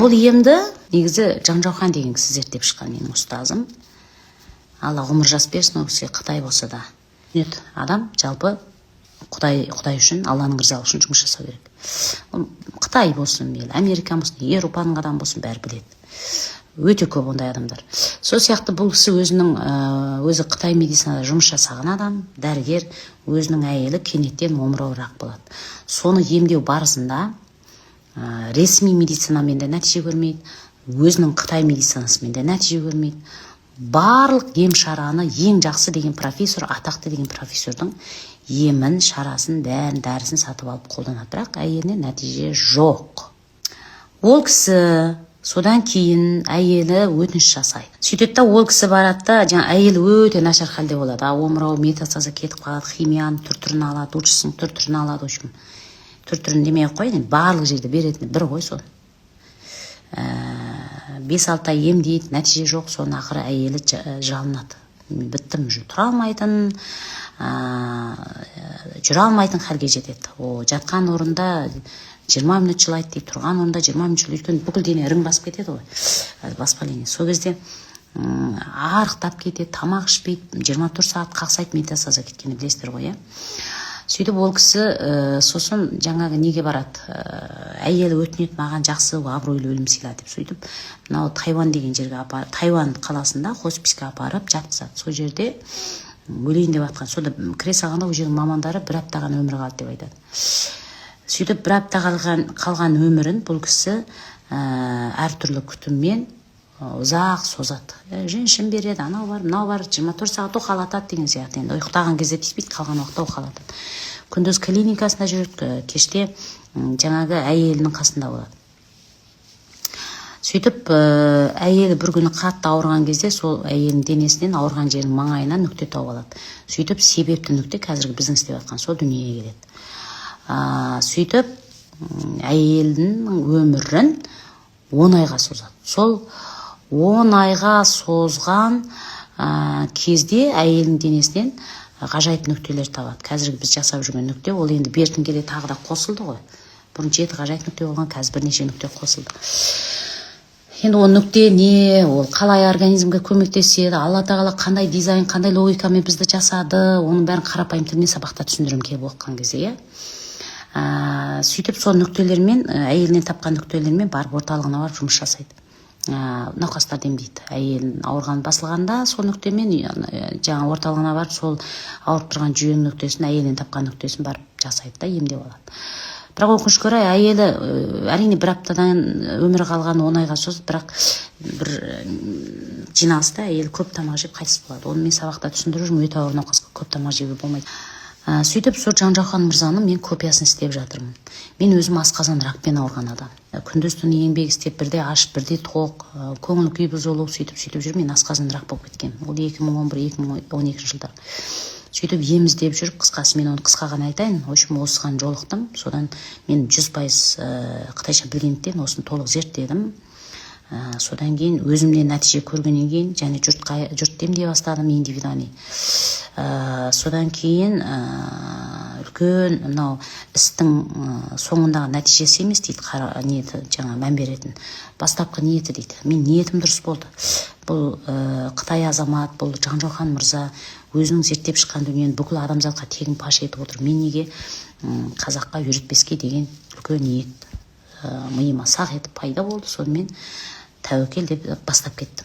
Бұл емді негізі Жаңжаухан деген кісі зерттеп шыққан, менің ұстазым. Алла ғұмыр жас берсін, ол кісіге Қытай болса да. Адам жалпы Құдай үшін, Алланың ризалығы үшін жұмыс жасау керек. Қытай болсын, Америка болсын, Еуропаның адамы болсын, бәрі біледі. Өте көп ондай адамдар. Сол сияқты бұл кісі өзі Қытай медицинада жұмыс жасаған адам, дәрігер, өзінің әйелі кенеттен омырауырақ болады. Соны емдеу барысында ресми медицинамен де нәтиже көрмейді, өзінің Қытай медицинасымен де нәтиже көрмейді. Барлық ем шараны ең жақсы деген профессор, атақты деген профессордың емін, шарасын, дәрісін сатып алып қолданады, бірақ әйеліне нәтиже жоқ. Ол кісі содан кейін әйелі өтініш жасайды. Сөйтеді да ол кісі барады да, әйелі өте нашар халде болады. Омырауы метастазға кетіп қалады, химияның түр-түрін алады, лучшысының түр-түрін алады, түр-түрін демей қойын, барлық жерде беретін бір ғой сол. 5-6 ай емдейді, нәтиже жоқ, соны ақыры әйелі жалынады. Біттім, тұра алмайтын, жүре алмайтын халге жетеді. Жатқан орында 20 минут жылайды дейді, тұрған орында 20 минут жылайды, өйткені бүкіл дене ірің басып кетеді ғой, воспаление. Сол кезде арықтап кетеді, тамақ ішпейді, 24 сағат қақсайды, метастазға кеткені білесіздер ғой, сөйтіп ол кісі сосын жаңағы неге барады, әйелі өтінеді, маған жақсы абыройлы өлім сыйла деп. Сөйтіп мынау Тайвань деген жерге апарып, Тайвань қаласында хосписке апарып жатқызады. Сол жерде өлейін деп жатқан. Сода кіре салғанда ол жердің мамандары 1 аптаған өмірі қалды деп айтады. Сөйтіп 1 апта қалған өмірін бұл кісі әртүрлі күтіммен ұзақ созады. Женшін береді, анау бар, мынау бар, 24 сағат оқалатады деген сияқты. Енді ұйықтаған кезде тиіспейді, қалған уақытта оқалатады. Күндіз клиникасында жүреді, кеште жаңағы әйелінің қасында болады. Сөйтіп әйелі бір күні қатты ауырған кезде сол әйелінің денесінен ауырған жерінің маңайынан нүкте тауып алады. Сөйтіп себепті нүкте қазіргі біздің істеп жатқан сол дүниеге келеді. Сөйтіп әйелдің өмірін 10 айға созады. Сол 10 айға созған кезде әйелдің денесінен ғажайып нүктелер табады. Қазіргі біз жасап жүрген нүкте, ол енді бертін келе тағы да қосылды ғой. Бұрын 7 ғажайып нүкте болған, қазір бірнеше нүкте қосылды. Енді ол нүкте не, ол қалай организмге көмектеседі, Алла тағала қандай дизайн, қандай логикамен бізді жасады, оның бәрін қарапайым тілмен сабақта түсіндірім келіп оқыған кезде, сөйтіп сол нүктелермен, әйелінен тапқан нүктелермен барып орталығына барып жұмыс жасайды. Науқастар емдейді. Әйелін ауырған басылғанда сол нүктемен жаңа орталығына барып сол ауырып тұрған жүйенің нүктесін, әйелінен тапқан нүктесін барып жасайды да, емдеп алады. Бірақ өкінішке орай әйелі әрине 1 аптадан өмірі қалған 10 айға созып, бірақ бір жиналыста әйел көп тамақ жеп қайтыс болады. Оны мен сабақта түсіндіріп жүрмін, өте ауыр науқасқа көп тамақ жеуге болмайды. Сөйтіп сол Жаңжаухан мырзаның мен копиясын істеп жатырмын. Мен өзім асқазан ракпен ауырған адам. Күндіз-түні еңбек істеп, бірде аш, бірде тоқ, көңіл күй бұзылу, сөйтіп жүріп мен асқазан рак болып кеткен. Ол 2011-2012 жылдар. Сөйтіп ем іздеп жүріп, қысқасы мен оны қысқа ғана айтайын. Осыған жолықтым. Содан мен 100% қытайша білгендіктен осыны толық зерттедім. Содан кейін өзімнен нәтиже көргеннен кейін және жұрт емдей бастадым индивидуальный. Содан кейін үлкен мынау істің соңындағы нәтижесі емес дейді, ниеті жаңа мән беретін. Бастапқы ниеті дейді. Мен ниетім дұрыс болды. Бұл Қытай азамат, бұл Жаңжаухан мырза өзінің зерттеп шыққан дүниені бүкіл адамзатқа тегін паш етіп отыр. Мен неге қазаққа үйретпеске деген үлкен ниет миыма сақ етіп пайда болды. Сонымен тәуекел деп бастап кеттім.